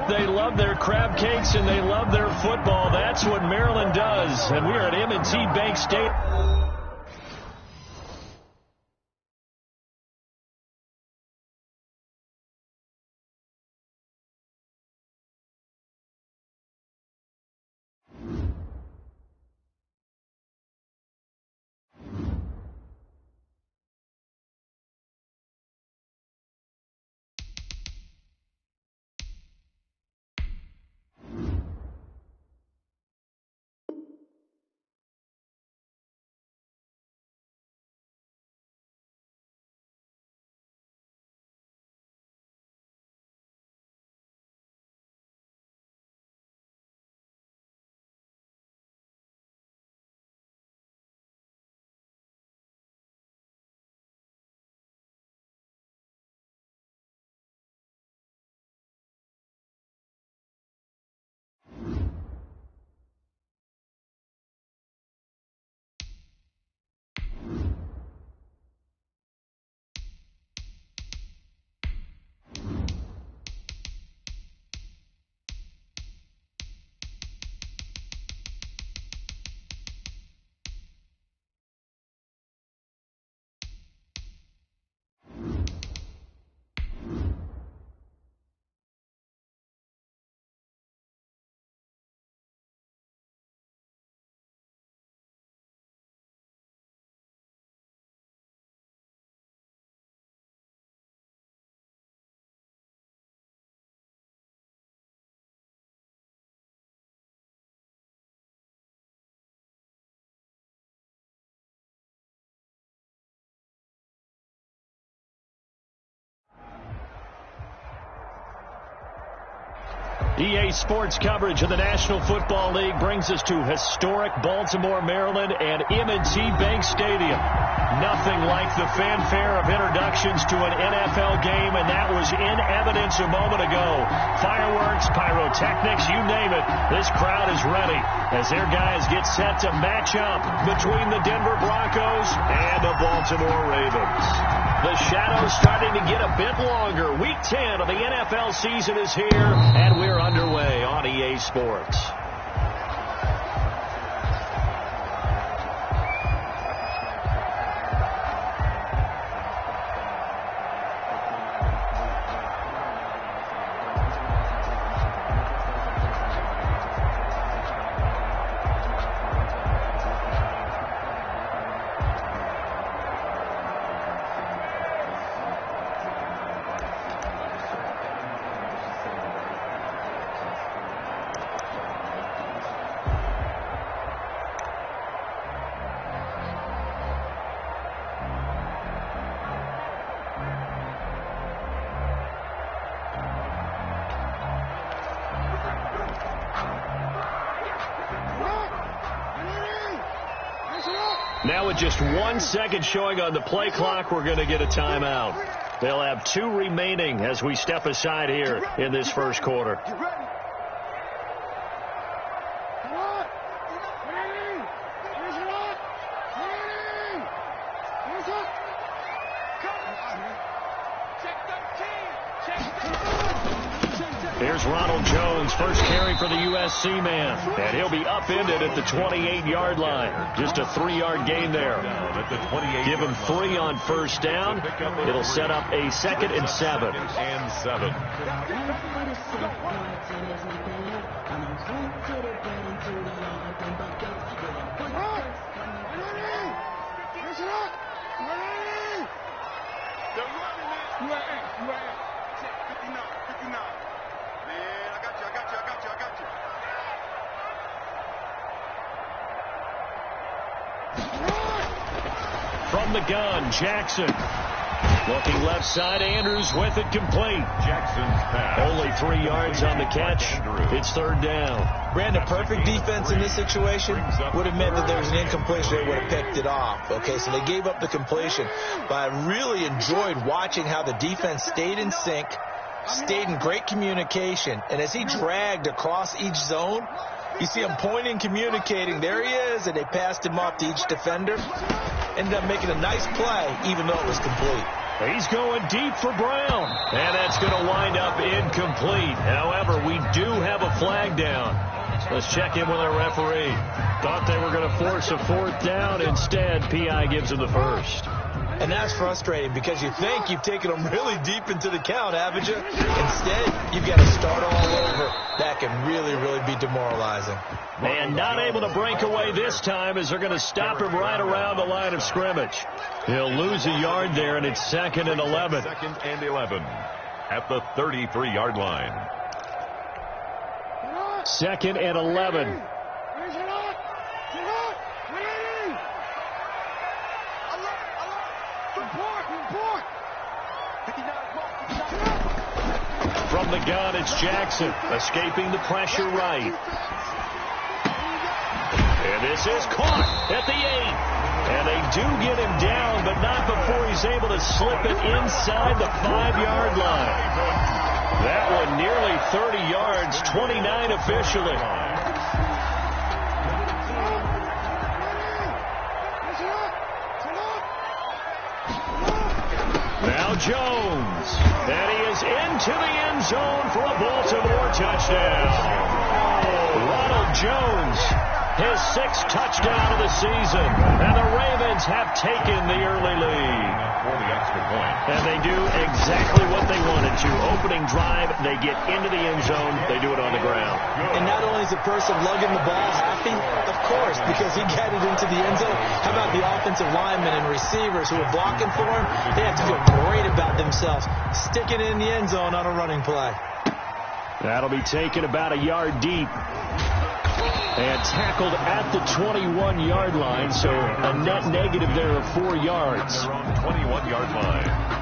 They love their crab cakes and they love their football. That's what Maryland does. And we are at M&T Bank Stadium. EA Sports coverage of the National Football League brings us to historic Baltimore, Maryland, and M&T Bank Stadium. Nothing like the fanfare of introductions to an NFL game, and that was in evidence a moment ago. Fireworks, pyrotechnics, you name it. This crowd is ready as their guys get set to match up between the Denver Broncos and the Baltimore Ravens. The shadow's starting to get a bit longer. Week 10 of the NFL season is here, and we're underway on EA Sports. Now with just 1 second showing on the play clock, we're going to get a timeout. They'll have 2 remaining as we step aside here in this first quarter. Here's Ronald Jones, first carry for the USC man. And he'll be upended at the 28-yard line. Just a 3-yard gain there. Give him 3 on first down. It'll set up a 2nd and 7. From the gun, Jackson. Looking left side, Andrews with it complete. Jackson's pass. Only 3 yards on the catch. It's 3rd down. Brandon, perfect defense in this situation would have meant that there was an incompletion. They would have picked it off. Okay, so they gave up the completion. But I really enjoyed watching how the defense stayed in sync, stayed in great communication. And as he dragged across each zone, you see him pointing, communicating. There he is, and they passed him off to each defender. Ended up making a nice play, even though it was complete. He's going deep for Brown. And that's going to wind up incomplete. However, we do have a flag down. Let's check in with our referee. Thought they were going to force a fourth down. Instead, PI gives him the first. And that's frustrating because you think you've taken them really deep into the count, haven't you? Instead, you've got to start all over. That can really, really be demoralizing. And not able to break away this time as they're going to stop him right around the line of scrimmage. He'll lose a yard there, and it's 2nd and 11. 2nd and 11 at the 33-yard line. 2nd and 11. From the gun, it's Jackson, escaping the pressure right. And this is caught at the 8. And they do get him down, but not before he's able to slip it inside the 5-yard line. That one nearly 30 yards, 29 officially. Now Jones. And he is into the end zone for a Baltimore touchdown. Ronald Jones, his 6th touchdown of the season. And the Ravens have taken the early lead. For the extra point. And they do exactly what they wanted to. Opening drive, they get into the end zone. They do it on the ground. And not only is the person lugging the ball happy, of course, because he got it into the end zone. How about the offensive linemen and receivers who are blocking for him? They have to feel great about themselves, sticking it in the end zone on a running play. That'll be taken about a yard deep. And tackled at the 21-yard line, so a net negative there of 4 yards. They're on the 21-yard line.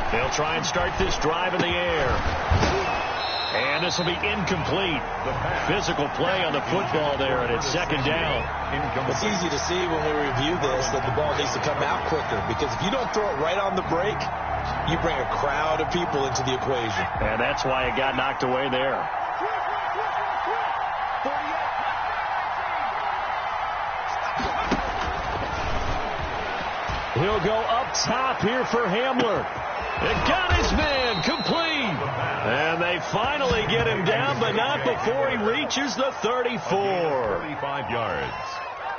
They'll try and start this drive in the air. And this will be incomplete. Physical play on the football there, and it's 2nd down. It's easy to see when we review this that the ball needs to come out quicker, because if you don't throw it right on the break, you bring a crowd of people into the equation. And that's why it got knocked away there. He'll go up top here for Hamler. It got his man complete. And they finally get him down, but not before he reaches the 34. 35 yards.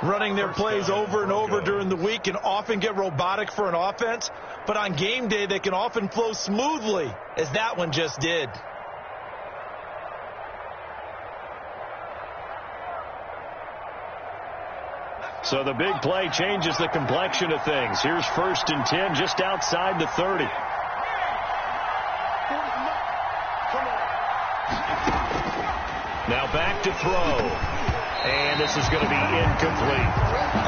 Running their plays over and over during the week can often get robotic for an offense, but on game day they can often flow smoothly, as that one just did. So the big play changes the complexion of things. Here's 1st and 10 just outside the 30. Now back to throw. And this is going to be incomplete.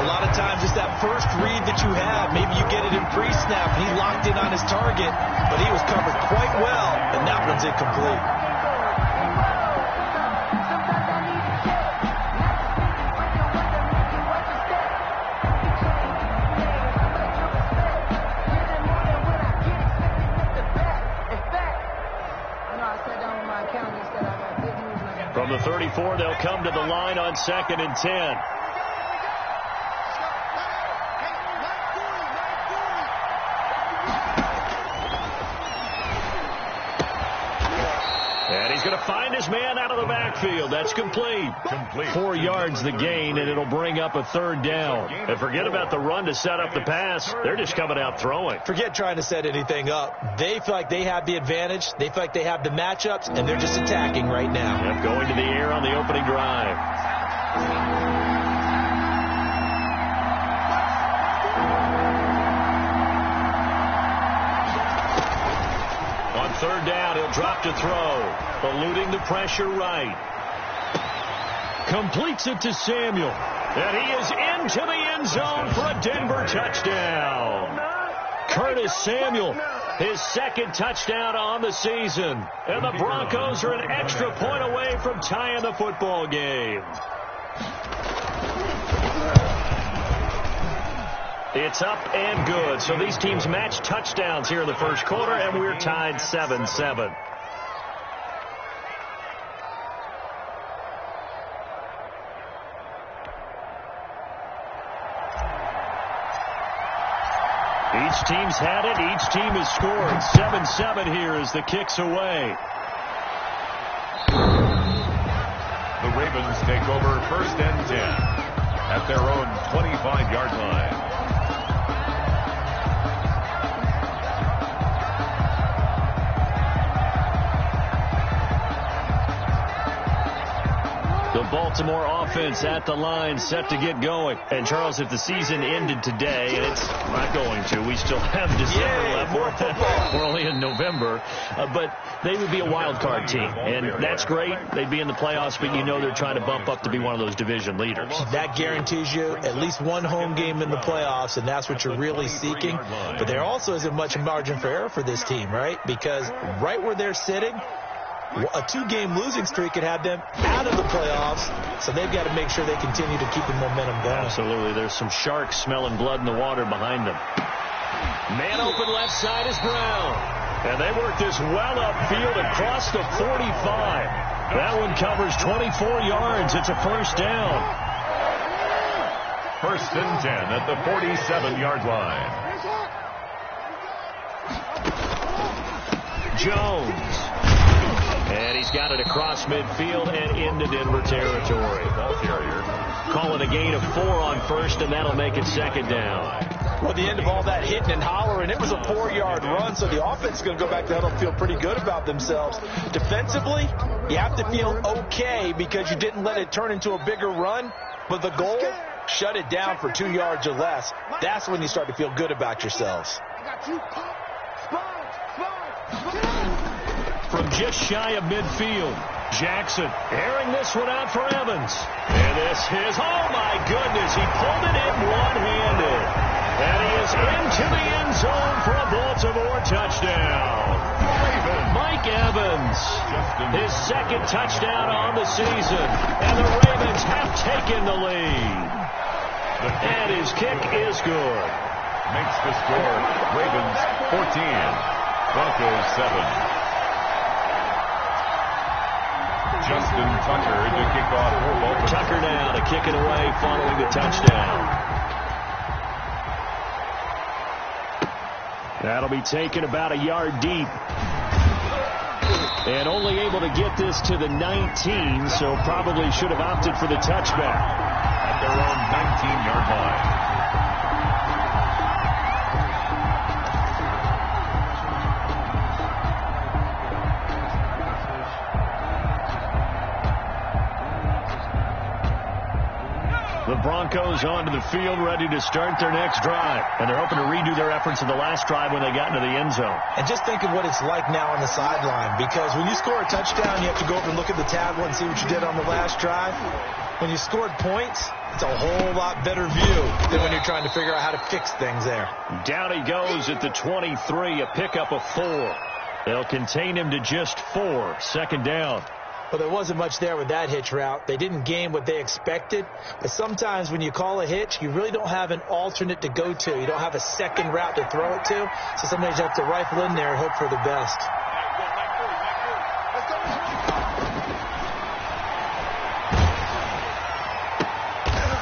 A lot of times it's that first read that you have. Maybe you get it in pre-snap and he locked in on his target, but he was covered quite well, and that one's incomplete. From the 34, they'll come to the line on 2nd and 10. And he's going to find his man out of the backfield. That's complete. 4 yards the gain, and it'll bring up a 3rd down. And forget about the run to set up the pass. They're just coming out throwing. Forget trying to set anything up. They feel like they have the advantage. They feel like they have the matchups, and they're just attacking right now. Yep, going to the air on the opening drive. On 3rd down, he'll drop to throw. Eluding the pressure right. Completes it to Samuel. And he is into the end zone for a Denver touchdown. Curtis Samuel his second touchdown on the season. And the Broncos are an extra point away from tying the football game. It's up and good. So these teams match touchdowns here in the first quarter, and we're tied 7-7. Each team's had it. Each team has scored. 7-7 here as the kick's away. The Ravens take over 1st and 10 at their own 25-yard line. The Baltimore offense at the line, set to get going. And, Charles, if the season ended today, and it's not going to, we still have December left. We're only in November. But they would be a wild card team. And that's great. They'd be in the playoffs, but you know they're trying to bump up to be one of those division leaders. That guarantees you at least one home game in the playoffs, and that's what you're really seeking. But there also isn't much margin for error for this team, right? Because right where they're sitting, a 2-game losing streak could have them out of the playoffs, so they've got to make sure they continue to keep the momentum going. Absolutely. There's some sharks smelling blood in the water behind them. Man open left side is Brown. And they work this well upfield across the 45. That one covers 24 yards. It's a first down. 1st and 10 at the 47-yard line. Jones. And he's got it across midfield and into Denver territory. Ball carrier. Call it a gain of 4 on first, and that'll make it 2nd down. Well, the end of all that hitting and hollering, it was a 4-yard run, so the offense is going to go back to huddle and feel pretty good about themselves. Defensively, you have to feel okay because you didn't let it turn into a bigger run, but the goal, shut it down for 2 yards or less. That's when you start to feel good about yourselves. From just shy of midfield, Jackson airing this one out for Evans. And this is, oh my goodness, he pulled it in one-handed. And he is into the end zone for a Baltimore touchdown. Mike Evans, his second touchdown on the season. And the Ravens have taken the lead. And his kick is good. Makes the score Ravens 14, Broncos 7. Justin Tucker to kick off for Baltimore. Tucker now to kick it away following the touchdown. That'll be taken about a yard deep. And only able to get this to the 19, so probably should have opted for the touchback. At their own 19-yard line. The Broncos onto the field, ready to start their next drive. And they're hoping to redo their efforts in the last drive when they got into the end zone. And just think of what it's like now on the sideline, because when you score a touchdown, you have to go over and look at the tablet and see what you did on the last drive. When you scored points, it's a whole lot better view than when you're trying to figure out how to fix things there. Down he goes at the 23, a pickup of 4. They'll contain him to just 4, 2nd down. Well, there wasn't much there with that hitch route. They didn't gain what they expected. But sometimes when you call a hitch, you really don't have an alternate to go to. You don't have a second route to throw it to. So sometimes you have to rifle in there and hope for the best.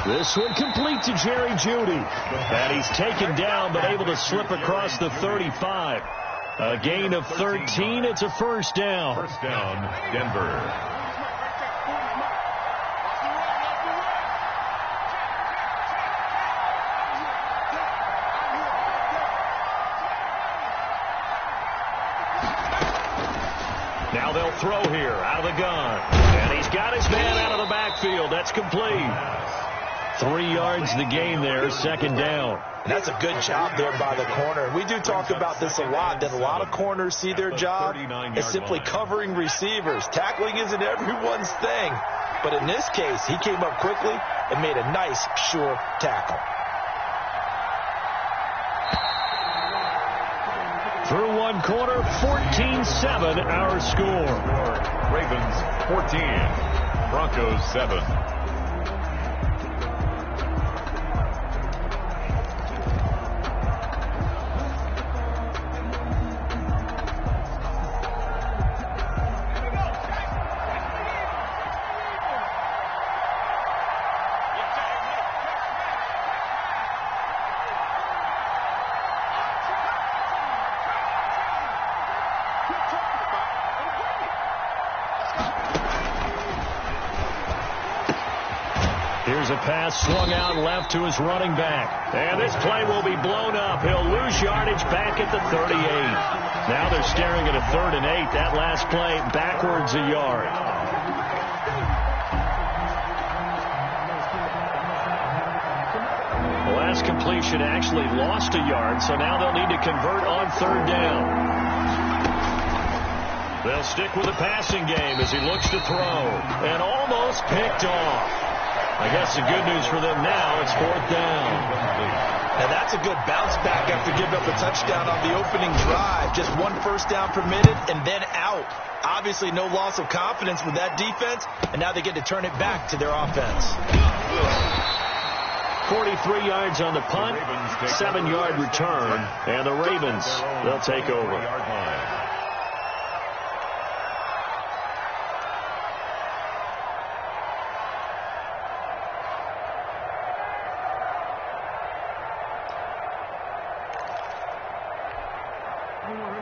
This one complete to Jerry Jeudy. And he's taken down but able to slip across the 35. A gain of 13. It's a first down. First down, Denver. Now they'll throw here out of the gun. And he's got his man out of the backfield. That's complete. 3 yards the gain there, 2nd down. And that's a good job there by the corner. We do talk about this a lot, that a lot of corners see their job as simply covering receivers. Tackling isn't everyone's thing. But in this case, he came up quickly and made a nice, sure tackle. Through 1 one quarter, 14-7 our score. Ravens 14, Broncos 7. Here's a pass swung out left to his running back. And this play will be blown up. He'll lose yardage back at the 38. Now they're staring at a 3rd and 8. That last play backwards a yard. The last completion actually lost a yard, so now they'll need to convert on 3rd down. They'll stick with the passing game as he looks to throw. And almost picked off. I guess the good news for them now, it's 4th down. Now that's a good bounce back after giving up a touchdown on the opening drive. Just 1 first down permitted and then out. Obviously no loss of confidence with that defense, and now they get to turn it back to their offense. 43 yards on the punt, 7-yard return, and the Ravens, they'll take over.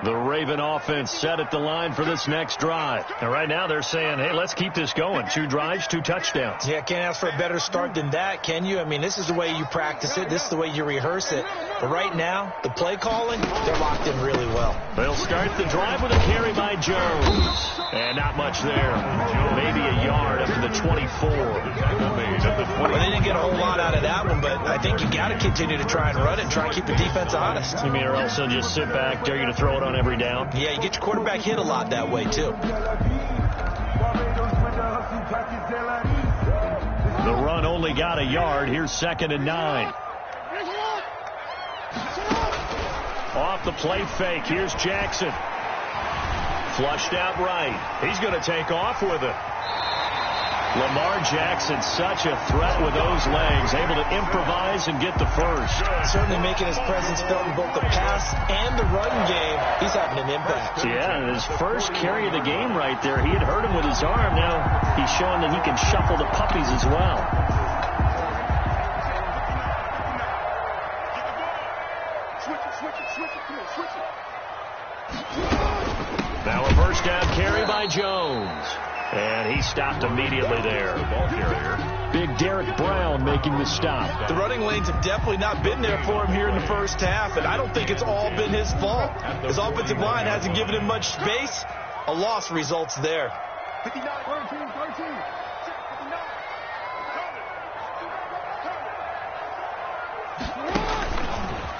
The Raven offense set at the line for this next drive. And right now they're saying, hey, let's keep this going. 2 drives, 2 touchdowns. Yeah, can't ask for a better start than that, can you? I mean, this is the way you practice it. This is the way you rehearse it. But right now, the play calling, they're locked in really well. They'll start the drive with a carry by Jones. And not much there. Maybe a yard up to the 24. Well, they didn't get a whole lot out of that one, but I think you got to continue to try and run it, try and keep the defense honest. You mean, or else they'll just sit back, dare you to throw it on every down? Yeah, you get your quarterback hit a lot that way, too. The run only got a yard. Here's 2nd and 9. Off the play fake. Here's Jackson. Flushed out right. He's going to take off with it. Lamar Jackson, such a threat with those legs, able to improvise and get the first. Certainly making his presence felt in both the pass and the run game. He's having an impact. Yeah, and his first carry of the game right there, he had hurt him with his arm. Now he's showing that he can shuffle the puppies as well. Now a first down carry by Jones. And he stopped immediately there. Ball carrier. Big Derek Brown making the stop. The running lanes have definitely not been there for him here in the first half, and I don't think it's all been his fault. His offensive line hasn't given him much space. A loss results there.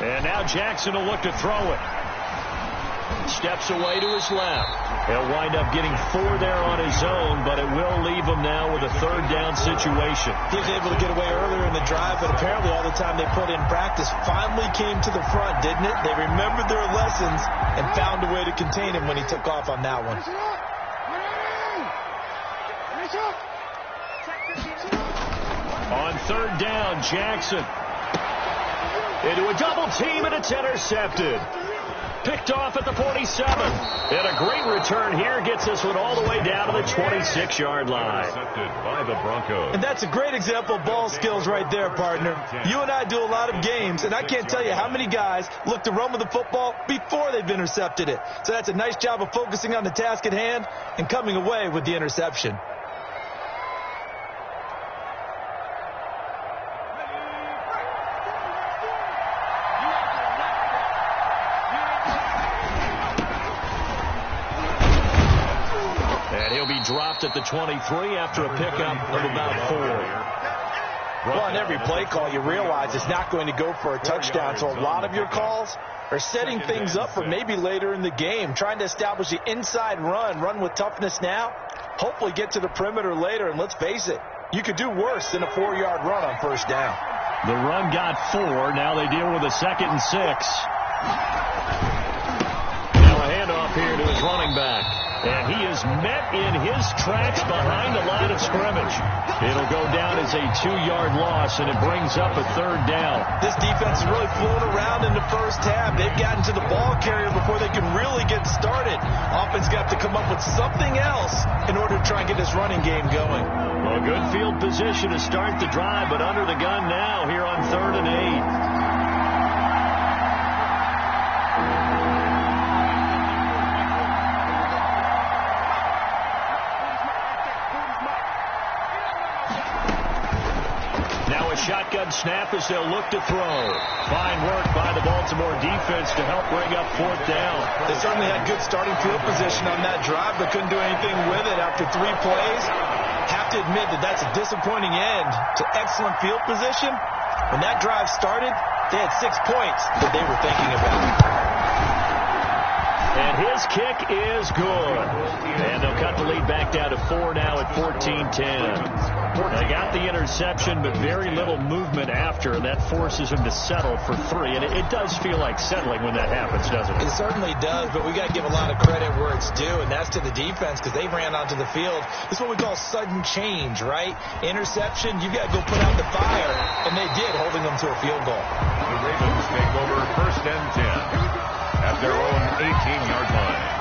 And now Jackson will look to throw it. Steps away to his left. He'll wind up getting 4 there on his own, but it will leave him now with a 3rd down situation. He was able to get away earlier in the drive, but apparently all the time they put in practice finally came to the front, didn't it? They remembered their lessons and found a way to contain him when he took off on that one. On 3rd down, Jackson into a double team, and it's intercepted. Picked off at the 47. And a great return here gets this one all the way down to the 26-yard line. Intercepted by the Broncos. And that's a great example of ball skills right there, partner. You and I do a lot of games, and I can't tell you how many guys look to run with the football before they've intercepted it. So that's a nice job of focusing on the task at hand and coming away with the interception. Dropped at the 23 after a pickup of about 4. Well, on every play call, you realize it's not going to go for a touchdown, so a lot of your calls are setting things up for maybe later in the game, trying to establish the inside run with toughness now, hopefully get to the perimeter later, and let's face it, you could do worse than a 4-yard run on 1st down. The run got 4. Now they deal with a 2nd and 6. running back. And he is met in his tracks behind the line of scrimmage. It'll go down as a 2-yard loss, and it brings up a 3rd down. This defense is really flown around in the first half. They've gotten to the ball carrier before they can really get started. Offense got to come up with something else in order to try and get this running game going. Well, good field position to start the drive, but under the gun now here on 3rd and 8. Shotgun snap as they'll look to throw. Fine work by the Baltimore defense to help bring up 4th down. They certainly had good starting field position on that drive, but couldn't do anything with it after 3 plays. Have to admit that that's a disappointing end to excellent field position. When that drive started, they had 6 points that they were thinking about. And his kick is good. And they'll cut the lead back down to 4 now at 14-10. They got the interception, but very little movement after, and that forces him to settle for 3. And it does feel like settling when that happens, doesn't it? It certainly does, but we got to give a lot of credit where it's due, and that's to the defense because they ran onto the field. This is what we call sudden change, right? Interception, you've got to go put out the fire, and they did, holding them to a field goal. The Ravens take over 1st and 10 at their own 18-yard line.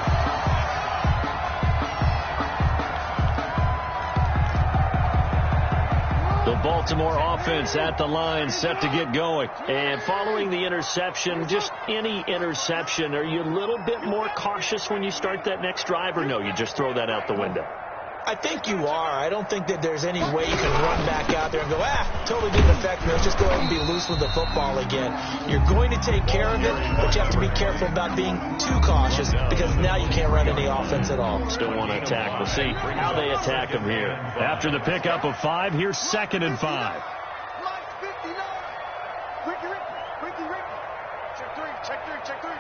The Baltimore offense at the line, set to get going. And following the interception, just any interception, are you a little bit more cautious when you start that next drive, or no, you just throw that out the window? I think you are. I don't think that there's any way you can run back out there and go, totally didn't affect me. Let's just go ahead and be loose with the football again. You're going to take care of it, but you have to be careful about being too cautious because now you can't run any offense at all. Still want to attack. We'll see how they attack them here. After the pickup of 5, here's 2nd and 5. Check 3.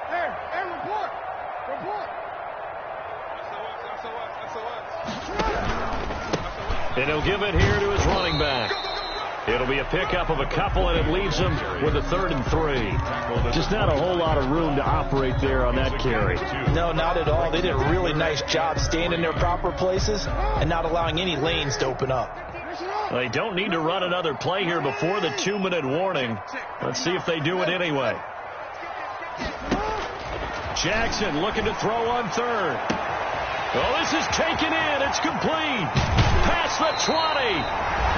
Hey, report. And he'll give it here to his running back. It'll be a pickup of a couple, and it leaves him with a 3rd and 3. Just not a whole lot of room to operate there on that carry. No, not at all. They did a really nice job staying in their proper places and not allowing any lanes to open up. They don't need to run another play here before the 2-minute warning. Let's see if they do it anyway. Jackson looking to throw on 3rd. Oh, this is taken in. It's complete. Past the 20.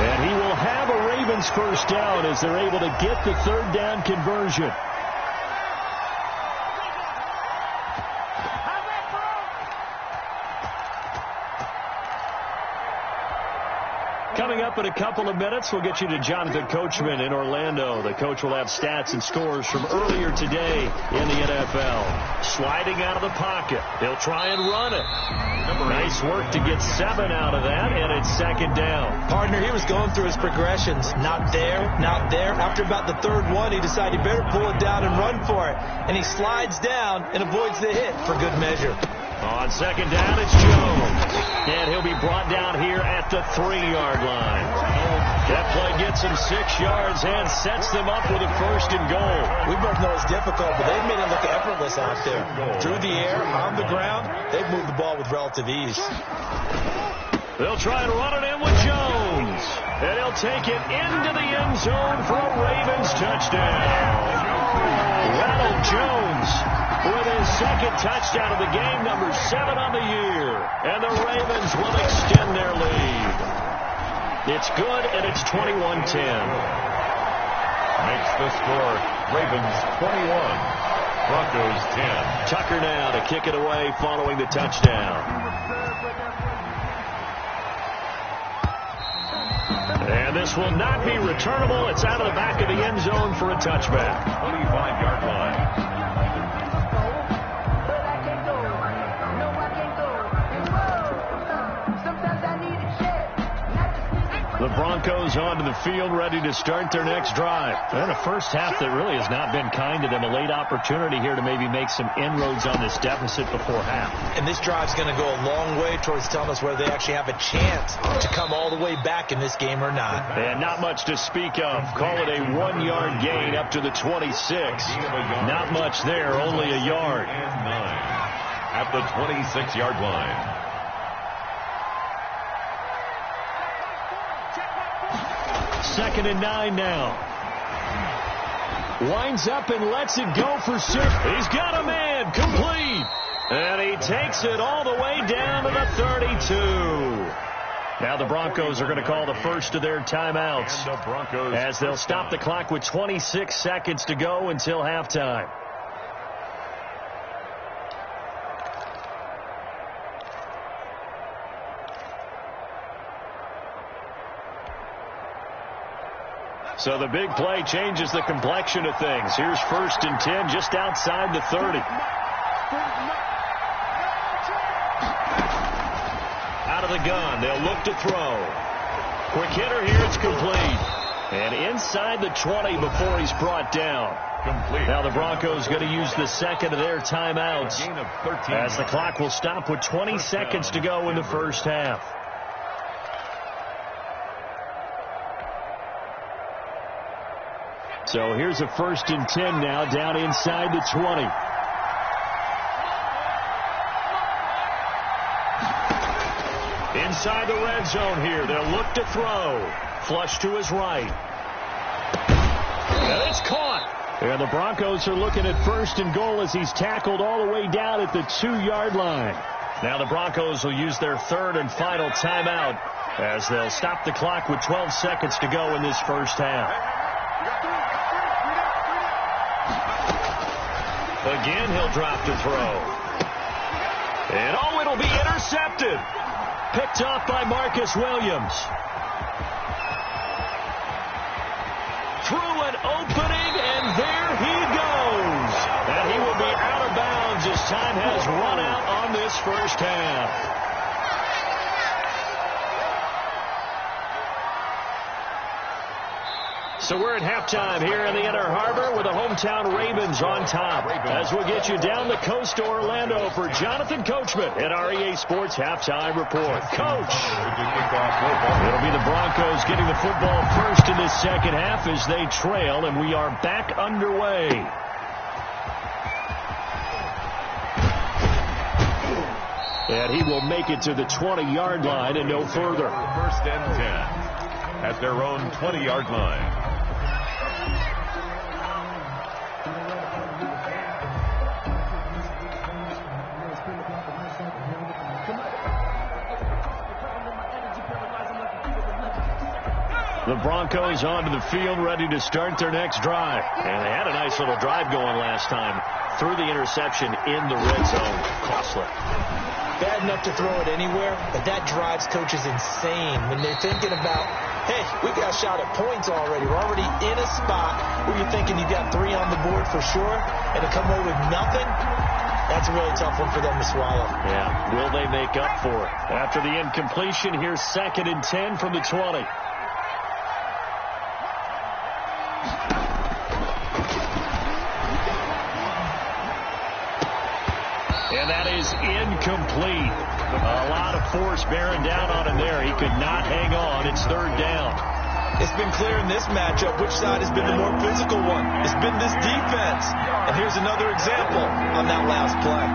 And he will have a Ravens 1st down as they're able to get the 3rd down conversion. Coming up in a couple of minutes, we'll get you to Jonathan Coachman in Orlando. The coach will have stats and scores from earlier today in the NFL. Sliding out of the pocket. He'll try and run it. Nice work to get 7 out of that, and it's 2nd down. Partner, he was going through his progressions. Not there, not there. After about the 3rd one, he decided he better pull it down and run for it. And he slides down and avoids the hit for good measure. On 2nd down, it's Jones. And he'll be brought down here at the 3-yard line. That play gets him 6 yards and sets them up with a 1st and goal. We both know it's difficult, but they've made it look effortless out there. Through the air, on the ground, they've moved the ball with relative ease. They'll try and run it in with Jones. And he'll take it into the end zone for a Ravens touchdown. Ronald Jones with his 2nd touchdown of the game, number 7 on the year. And the Ravens will extend their lead. It's good, and it's 21-10. Makes the score Ravens 21, Broncos 10. Tucker now to kick it away following the touchdown. And this will not be returnable. It's out of the back of the end zone for a touchback. 25-yard line. The Broncos onto the field, ready to start their next drive. And a first half that really has not been kind to them. A late opportunity here to maybe make some inroads on this deficit before half. And this drive's going to go a long way towards telling us whether they actually have a chance to come all the way back in this game or not. And not much to speak of. Call it a 1-yard gain up to the 26. Not much there, only a yard. And 9 at the 26-yard line. Second and 9 now. Winds up and lets it go for 6. He's got a man. Complete. And he takes it all the way down to the 32. Now the Broncos are going to call the first of their timeouts as they'll stop the clock with 26 seconds to go until halftime. So the big play changes the complexion of things. Here's 1st and 10 just outside the 30. Out of the gun. They'll look to throw. Quick hitter here. It's complete. And inside the 20 before he's brought down. Complete. Now the Broncos going to use the second of their timeouts as the clock will stop with 20 seconds to go in the first half. So here's a 1st and 10 now down inside the 20. Inside the red zone here. They'll look to throw. Flush to his right. And it's caught. And the Broncos are looking at 1st and goal as he's tackled all the way down at the 2-yard line. Now the Broncos will use their 3rd and final timeout as they'll stop the clock with 12 seconds to go in this first half. Again, he'll drop to throw. And, it'll be intercepted. Picked off by Marcus Williams. Through an opening, and there he goes. And he will be out of bounds as time has run out on this first half. So we're at halftime here in the Inner Harbor with the hometown Ravens on top. As we'll get you down the coast to Orlando for Jonathan Coachman at our EA Sports Halftime Report. Coach! It'll be the Broncos getting the football first in this second half as they trail, and we are back underway. And he will make it to the 20-yard line and no further. 1st and 10 at their own 20-yard line. The Broncos onto the field, ready to start their next drive. And they had a nice little drive going last time. Threw the interception in the red zone. Costly. Bad enough to throw it anywhere, but that drives coaches insane when they're thinking about, hey, we got a shot at points already. We're already in a spot where you're thinking you got 3 on the board for sure, and to come away with nothing, that's a really tough one for them to swallow. Yeah, will they make up for it? After the incompletion, here's 2nd and 10 from the 20. And that is incomplete. A lot of force bearing down on him there. He could not hang on. It's 3rd down. It's been clear in this matchup which side has been the more physical one. It's been this defense. And here's another example on that last play.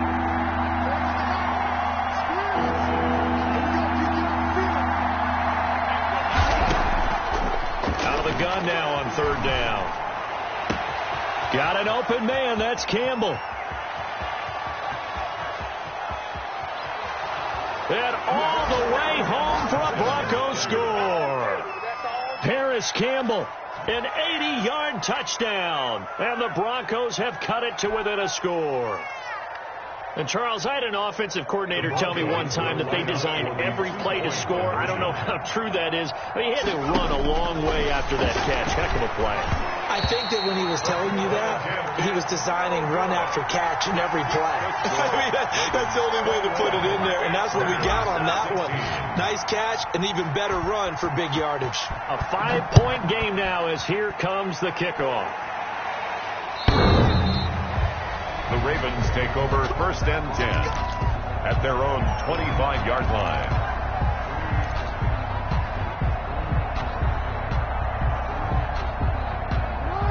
Out of the gun now on 3rd down. Got an open man. That's Campbell. And all the way home for a Broncos score. Paris Campbell, an 80-yard touchdown. And the Broncos have cut it to within a score. And, Charles, I had an offensive coordinator tell me one time that they designed every play to score. I don't know how true that is. But he had to run a long way after that catch. Heck of a play. I think that when he was telling you that, he was designing run after catch in every play. I mean, that's the only way to put it in there, and that's what we got on that one. Nice catch, an even better run for big yardage. A 5-point game now as here comes the kickoff. The Ravens take over 1st and 10 at their own 25-yard line.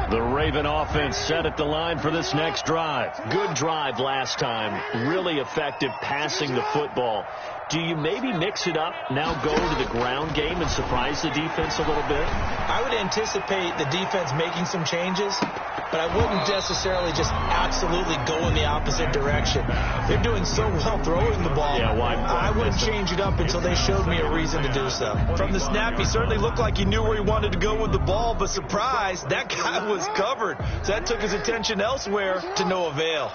The Raven offense set at the line for this next drive. Good drive last time. Really effective passing the football. Do you maybe mix it up, now go to the ground game and surprise the defense a little bit? I would anticipate the defense making some changes, but I wouldn't necessarily just absolutely go in the opposite direction. They're doing so well throwing the ball. Yeah, I wouldn't change it up until they showed me a reason to do so. From the snap, he certainly looked like he knew where he wanted to go with the ball, but surprise, that guy was covered. So that took his attention elsewhere to no avail.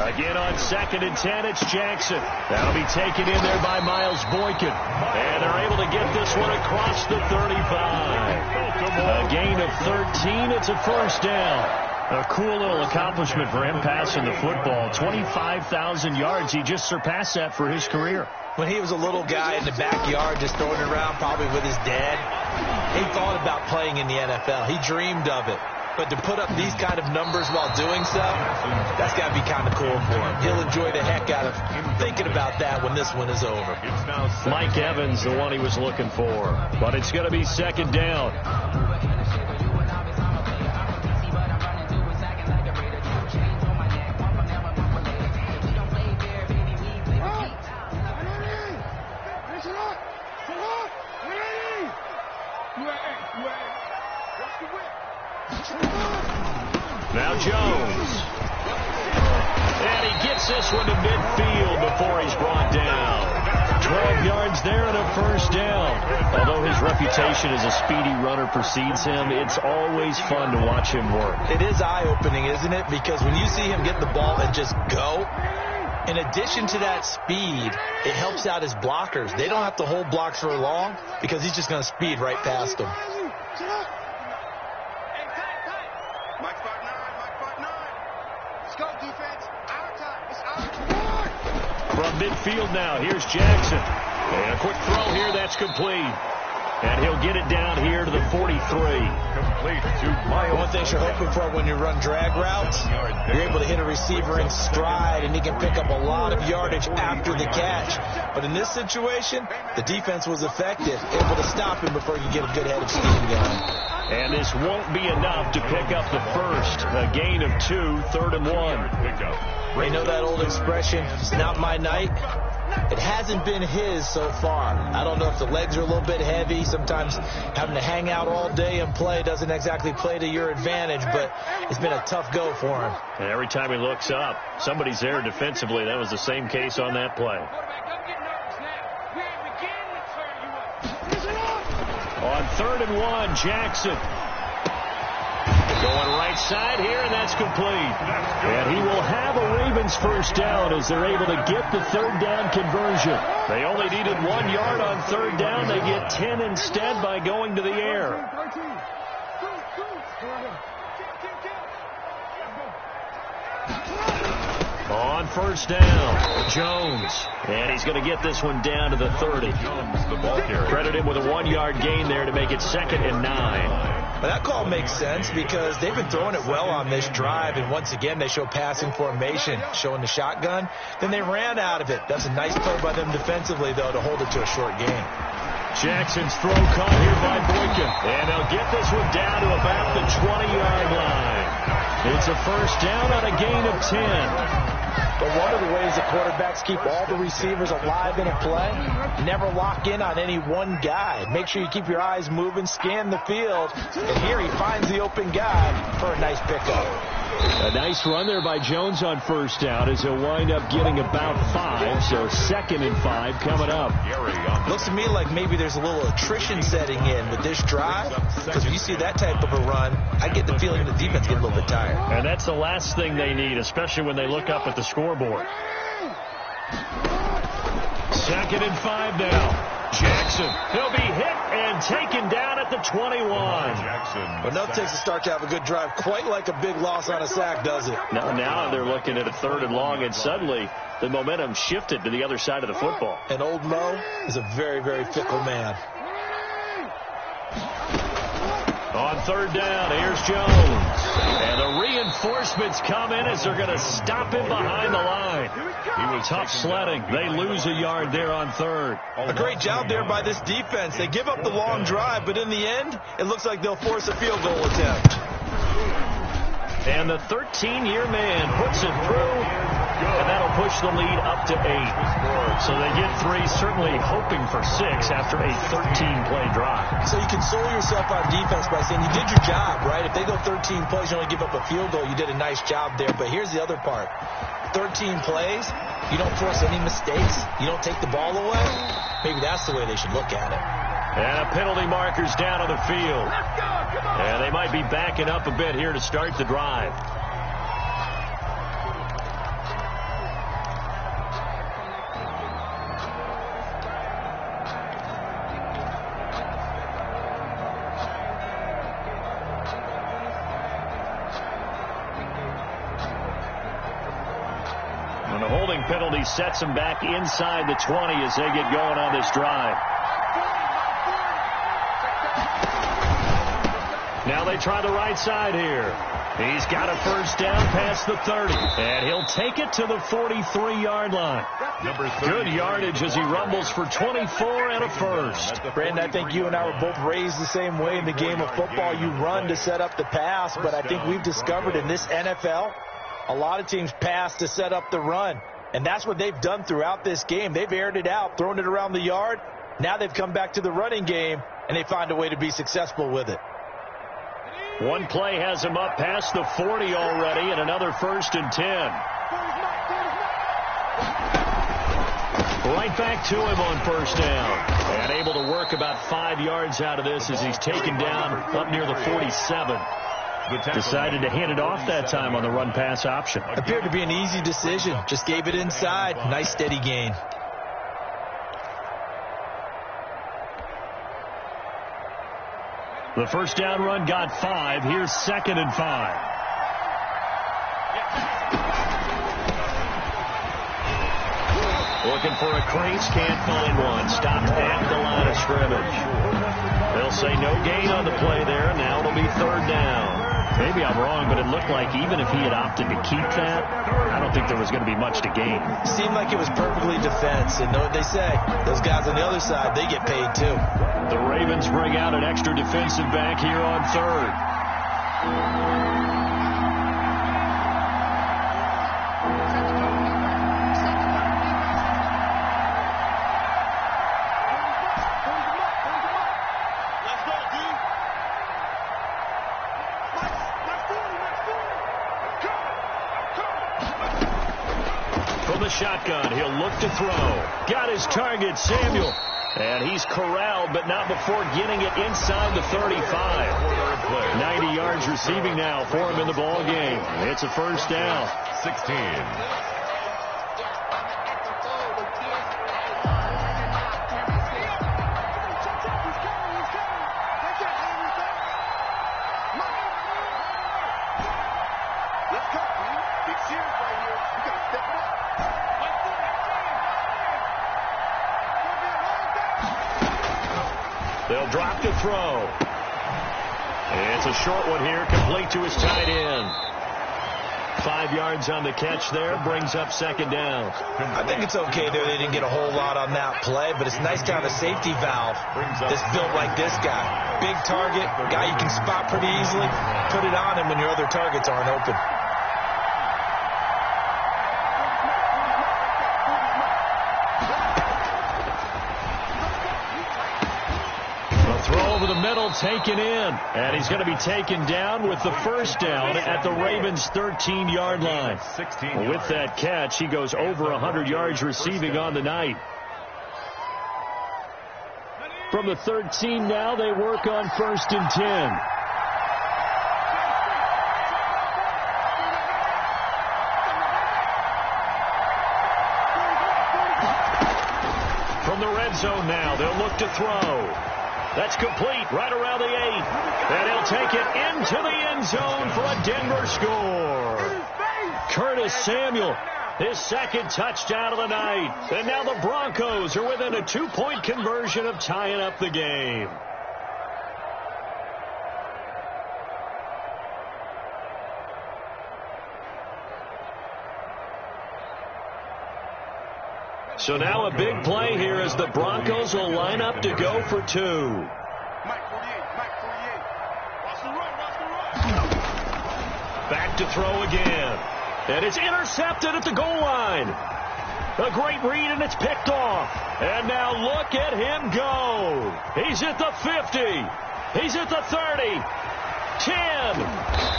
Again on 2nd and 10, it's Jackson. That'll be taken in there by Miles Boykin. And they're able to get this one across the 35. A gain of 13. It's a 1st down. A cool little accomplishment for him passing the football. 25,000 yards. He just surpassed that for his career. When he was a little guy in the backyard just throwing it around, probably with his dad, he thought about playing in the NFL. He dreamed of it. But to put up these kind of numbers while doing so, that's got to be kind of cool for him. He'll enjoy the heck out of thinking about that when this one is over. Mike Evans, the one he was looking for. But it's going to be 2nd down. Now Jones. And he gets this one to midfield before he's brought down. 12 yards there and a 1st down. Although his reputation as a speedy runner precedes him, it's always fun to watch him work. It is eye-opening, isn't it? Because when you see him get the ball and just go, in addition to that speed, it helps out his blockers. They don't have to hold blocks for long because he's just going to speed right past them. From midfield now, here's Jackson. And a quick throw here, that's complete. And he'll get it down here to the 43. Complete to Miles. One thing you're hoping for when you run drag routes, you're able to hit a receiver in stride, and he can pick up a lot of yardage after the catch. But in this situation, the defense was effective, able to stop him before you get a good head of steam going. And this won't be enough to pick up the 1st. A gain of 2, 3rd and 1. You know that old expression, it's not my night? It hasn't been his so far. I don't know if the legs are a little bit heavy. Sometimes having to hang out all day and play doesn't exactly play to your advantage, but it's been a tough go for him. And every time he looks up, somebody's there defensively. That was the same case on that play. On 3rd and 1, Jackson. Going right side here, and that's complete. And he will have a Ravens 1st down as they're able to get the 3rd down conversion. They only needed 1 yard on 3rd down. They get 10 instead by going to the air. On 1st down, Jones. And he's going to get this one down to the 30. Jones, the ball carrier. Credit him with a 1 yard gain there to make it 2nd and 9. But that call makes sense because they've been throwing it well on this drive, and once again they show passing formation, showing the shotgun. Then they ran out of it. That's a nice play by them defensively, though, to hold it to a short game. Jackson's throw caught here by Boykin. And they'll get this one down to about the 20-yard line. It's a 1st down on a gain of 10. But one of the ways the quarterbacks keep all the receivers alive in a play, never lock in on any one guy. Make sure you keep your eyes moving, scan the field, and here he finds the open guy for a nice pickup. A nice run there by Jones on 1st down as he'll wind up getting about 5, so 2nd and 5 coming up. Looks to me like maybe there's a little attrition setting in with this drive, because when you see that type of a run, I get the feeling the defense get a little bit tired. And that's the last thing they need, especially when they look up at the scoreboard. 2nd and 5 now. Jackson, he'll be hit and taken down at the 21. Jackson. Enough takes to start to have a good drive, quite like a big loss on a sack, does it? Now they're looking at a 3rd and long, and suddenly the momentum shifted to the other side of the football. And old Mo is a very, very fickle man. On 3rd down, here's Jones. And the reinforcements come in as they're going to stop him behind the line. He was tough sledding. They lose a yard there on 3rd. A great job there by this defense. They give up the long drive, but in the end, it looks like they'll force a field goal attempt. And the 13-year man puts it through, and that'll push the lead up to 8. So they get 3, certainly hoping for 6 after a 13-play drive. So you console yourself on defense by saying you did your job, right? If they go 13 plays, you only give up a field goal, you did a nice job there. But here's the other part. 13 plays, you don't force any mistakes, you don't take the ball away. Maybe that's the way they should look at it. And a penalty marker's down on the field. And they might be backing up a bit here to start the drive. And the holding penalty sets them back inside the 20 as they get going on this drive. Now they try the right side here. He's got a 1st down past the 30. And he'll take it to the 43-yard line. Good yardage as he rumbles for 24 and a 1st. Brandon, I think you and I were both raised the same way in the game of football. You run to set up the pass, but I think we've discovered in this NFL, a lot of teams pass to set up the run. And that's what they've done throughout this game. They've aired it out, thrown it around the yard. Now they've come back to the running game, and they find a way to be successful with it. One play has him up past the 40 already, and another 1st and 10. Right back to him on 1st down. And able to work about 5 yards out of this as he's taken down up near the 47. Decided to hand it off that time on the run-pass option. Appeared to be an easy decision. Just gave it inside. Nice steady gain. The 1st down run got 5. Here's 2nd and 5. Looking for a crease, can't find one. Stopped at the line of scrimmage. They'll say no gain on the play there. Now it'll be 3rd down. Maybe I'm wrong, but it looked like even if he had opted to keep that, I don't think there was going to be much to gain. Seemed like it was perfectly defense. And know what they say? Those guys on the other side, they get paid too. The Ravens bring out an extra defensive back here on 3rd. Shotgun. He'll look to throw. Got his target, Samuel. And he's corralled, but not before getting it inside the 35. 90 yards receiving now for him in the ball game. It's a 1st down. 16. They'll drop to throw. It's a short one here, complete to his tight end. 5 yards on the catch there, brings up 2nd down. I think it's okay there. They didn't get a whole lot on that play, but it's nice to have a safety valve that's built like this guy. Big target, guy you can spot pretty easily. Put it on him when your other targets aren't open. Over the middle, taken in. And he's going to be taken down with the 1st down at the Ravens' 13-yard line. With that catch, he goes over 100 yards receiving on the night. From the 13 now, they work on 1st and 10. zone now. They'll look to throw. That's complete right around the 8. And he'll take it into the end zone for a Denver score. Curtis Samuel, his second touchdown of the night. And now the Broncos are within a 2-point conversion of tying up the game. So now a big play here as the Broncos will line up to go for 2. Back to throw again. And it's intercepted at the goal line. A great read, and it's picked off. And now look at him go. He's at the 50. He's at the 30. 10.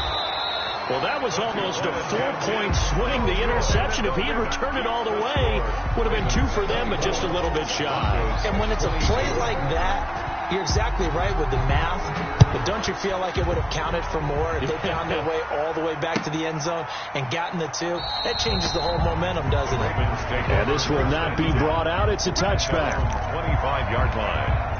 Well, that was almost a 4-point swing. The interception, if he had returned it all the way, would have been 2 for them, but just a little bit shy. And when it's a play like that, you're exactly right with the math. But don't you feel like it would have counted for more if they found their way all the way back to the end zone and gotten the 2? That changes the whole momentum, doesn't it? And this will not be brought out. It's a touchback. 25-yard line.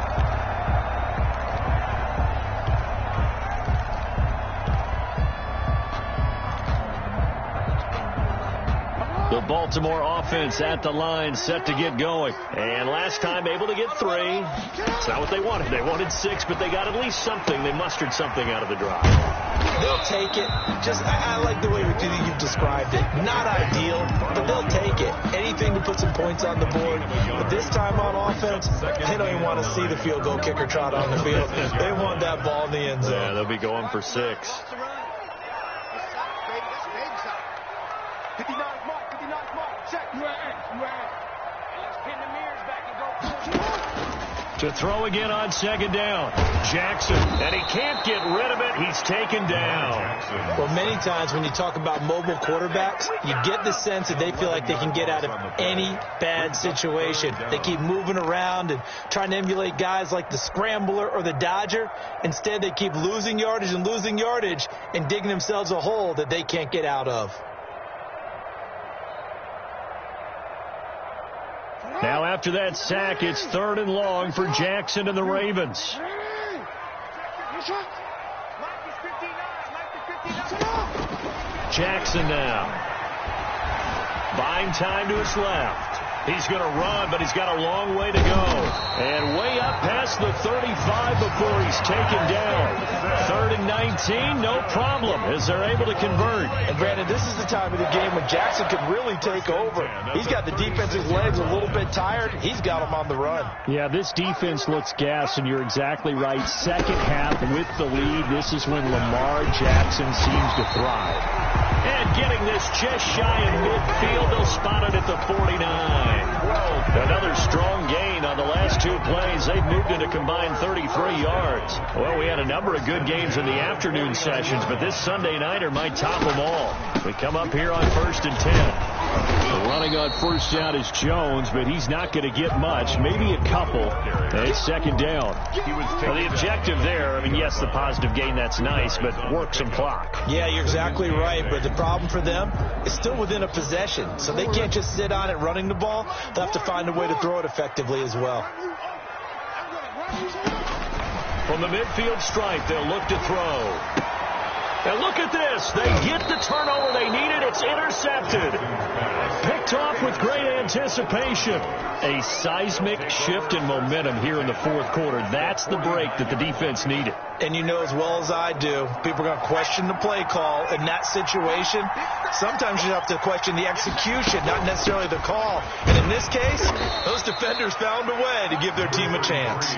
The Baltimore offense at the line, set to get going. And last time able to get 3. It's not what they wanted. They wanted 6, but they got at least something. They mustered something out of the drive. They'll take it. I like the way you've described it. Not ideal, but they'll take it. Anything to put some points on the board. But this time on offense, they don't even want to see the field goal kicker trot on the field. They want that ball in the end zone. Yeah, they'll be going for 6. To throw again on second down. Jackson, and he can't get rid of it. He's taken down. Well, many times when you talk about mobile quarterbacks, you get the sense that they feel like they can get out of any bad situation. They keep moving around and trying to emulate guys like the scrambler or the dodger. Instead, they keep losing yardage and digging themselves a hole that they can't get out of. Now after that sack, it's 3rd and long for Jackson and the Ravens. Jackson now. Buying time to his left. He's going to run, but he's got a long way to go. And way up past the 35 before he's taken down. 3rd and 19, no problem, as they're able to convert. And Brandon, this is the time of the game when Jackson could really take over. He's got the defense's legs a little bit tired. He's got them on the run. Yeah, this defense looks gassed, and you're exactly right. Second half with the lead, this is when Lamar Jackson seems to thrive. And getting this just shy in midfield, they'll spot it at the 49. Another strong gain on the last 2 plays. They've moved it a combined 33 yards. Well, we had a number of good games in the afternoon sessions, but this Sunday nighter might top them all. We come up here on 1st and 10. Running on first down is Jones, but he's not going to get much, maybe a couple. And it's second down. Well, the objective there, yes, the positive gain, that's nice, but work some clock. Yeah, you're exactly right, but the problem for them is still within a possession, so they can't just sit on it running the ball. They'll have to find a way to throw it effectively as well. From the midfield stripe, they'll look to throw. And look at this. They get the turnover they needed. It's intercepted. Picked off with great anticipation. A seismic shift in momentum here in the 4th quarter. That's the break that the defense needed. And you know as well as I do, people are going to question the play call in that situation. Sometimes you have to question the execution, not necessarily the call. And in this case, those defenders found a way to give their team a chance.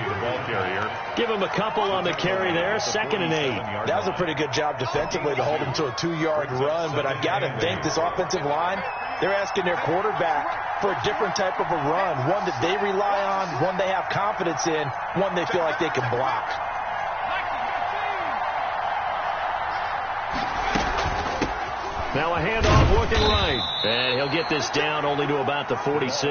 Give them a couple on the carry there. 2nd and 8. That was a pretty good job defensively to hold them to a 2-yard run. But I've got to think this offensive line, they're asking their quarterback for a different type of a run, one that they rely on, one they have confidence in, one they feel like they can block. Now a handoff looking right. And he'll get this down only to about the 46.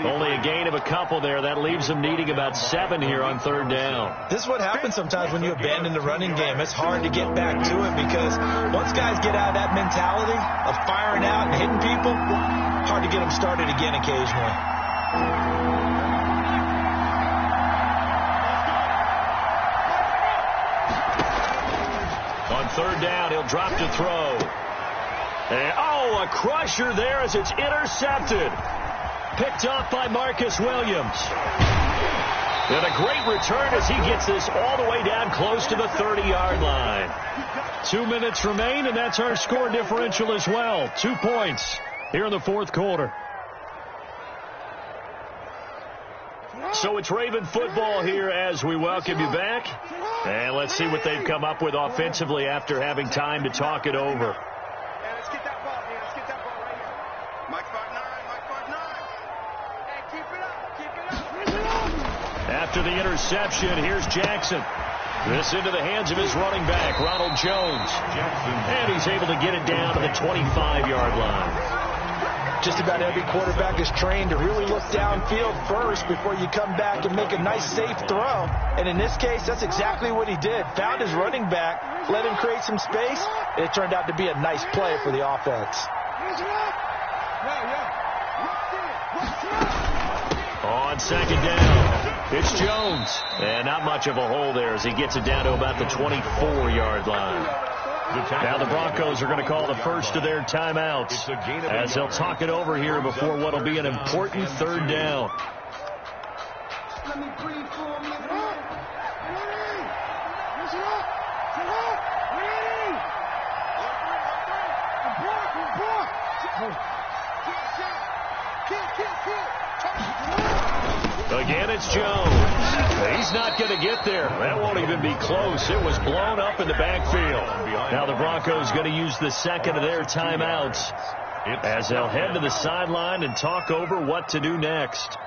Only a gain of a couple there. That leaves them needing about 7 here on 3rd down. This is what happens sometimes when you abandon the running game. It's hard to get back to it because once guys get out of that mentality of firing out and hitting people, hard to get them started again occasionally. On third down, he'll drop to throw. And, oh, a crusher there as it's intercepted. Picked off by Marcus Williams. And a great return as he gets this all the way down close to the 30-yard line. 2 minutes remain, and that's our score differential as well. 2 points here in the fourth quarter. So it's Raven football here as we welcome you back. And let's see what they've come up with offensively after having time to talk it over. Let's get that ball here. Let's get that ball right here. Mike 5'9", Mike 5'9". Hey, keep it up. After the interception, here's Jackson. This into the hands of his running back, Ronald Jones. And he's able to get it down to the 25-yard line. Just about every quarterback is trained to really look downfield first before you come back and make a nice, safe throw. And in this case, that's exactly what he did. Found his running back, let him create some space, and it turned out to be a nice play for the offense. On second down, it's Jones. And not much of a hole there as he gets it down to about the 24-yard line. Now the Broncos are going to call the first of their timeouts as they'll talk it over here before what will be an important third down. Again, it's Jones. He's not going to get there. That won't even be close. It was blown up in the backfield. Now the Broncos going to use the second of their timeouts as they'll head to the sideline and talk over what to do next.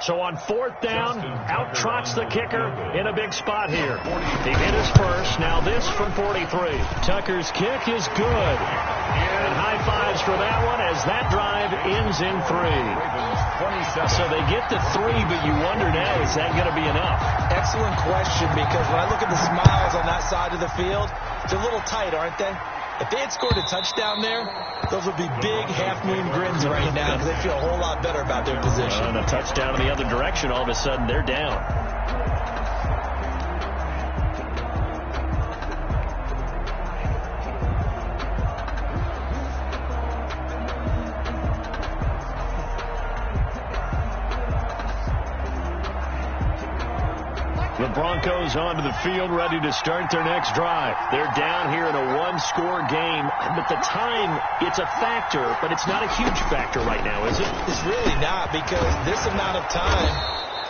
So on fourth down, out trots the kicker in a big spot here. He hit his first. Now this from 43. Tucker's kick is good. And high fives for that one as that drive ends in 3. So they get to 3, but you wonder now, is that going to be enough? Excellent question, because when I look at the smiles on that side of the field, it's a little tight, aren't they? If they had scored a touchdown there, those would be big half-moon grins right now because they feel a whole lot better about their position. And a touchdown in the other direction, all of a sudden they're down. The Broncos onto the field, ready to start their next drive. They're down here in a one-score game, but the time, it's a factor, but it's not a huge factor right now, is it? It's really not, because this amount of time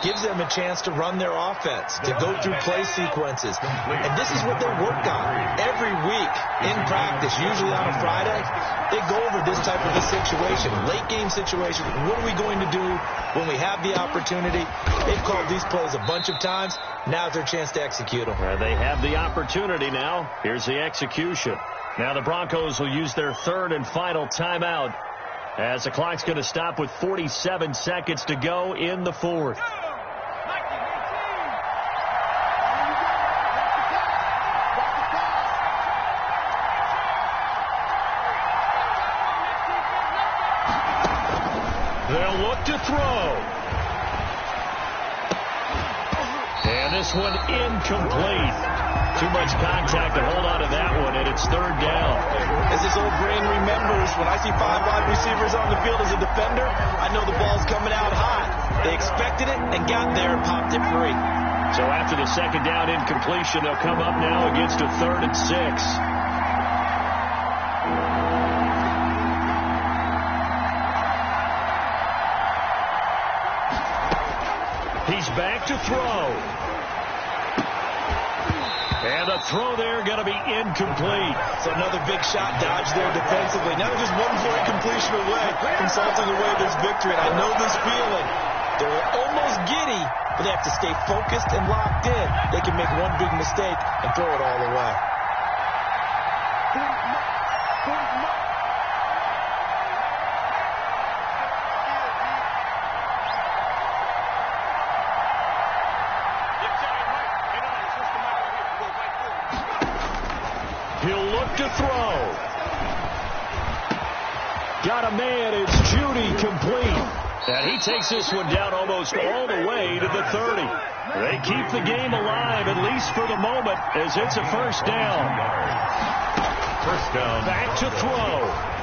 gives them a chance to run their offense, to go through play sequences. And this is what they work on every week in practice, usually on a Friday. They go over this type of a situation, late game situation. What are we going to do when we have the opportunity? They've called these plays a bunch of times. Now's their chance to execute them. Well, they have the opportunity now. Here's the execution. Now the Broncos will use their third and final timeout as the clock's going to stop with 47 seconds to go in the fourth. They'll look to throw. And this one incomplete. Too much contact to hold on to that one, and it's third down. As this old brain remembers, when I see 5 wide receivers on the field as a defender, I know the ball's coming out hot. They expected it and got there and popped it free. So after the second down incompletion, they'll come up now against a 3rd and 6. He's back to throw. And the throw there going to be incomplete. So another big shot dodge there defensively. Now they're just 1 point completion away from salting away this victory. And I know this feeling. They're almost giddy, but they have to stay focused and locked in. They can make one big mistake and throw it all away. He'll look to throw. Got a man. It's Judy complete. And he takes this one down almost all the way to the 30. They keep the game alive, at least for the moment, as it's a first down. First down. Back to throw.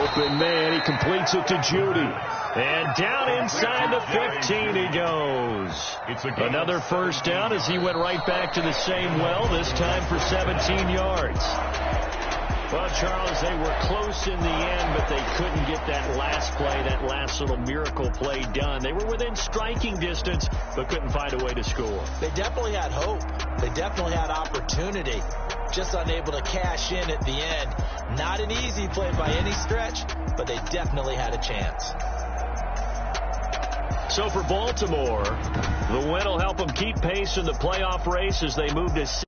Open man, he completes it to Judy. And down inside the 15 he goes. Another first down as he went right back to the same well, this time for 17 yards. Well, Charles, they were close in the end, but they couldn't get that last play, that last little miracle play done. They were within striking distance, but couldn't find a way to score. They definitely had hope. They definitely had opportunity. Just unable to cash in at the end. Not an easy play by any stretch, but they definitely had a chance. So for Baltimore, the win will help them keep pace in the playoff race as they move to 6.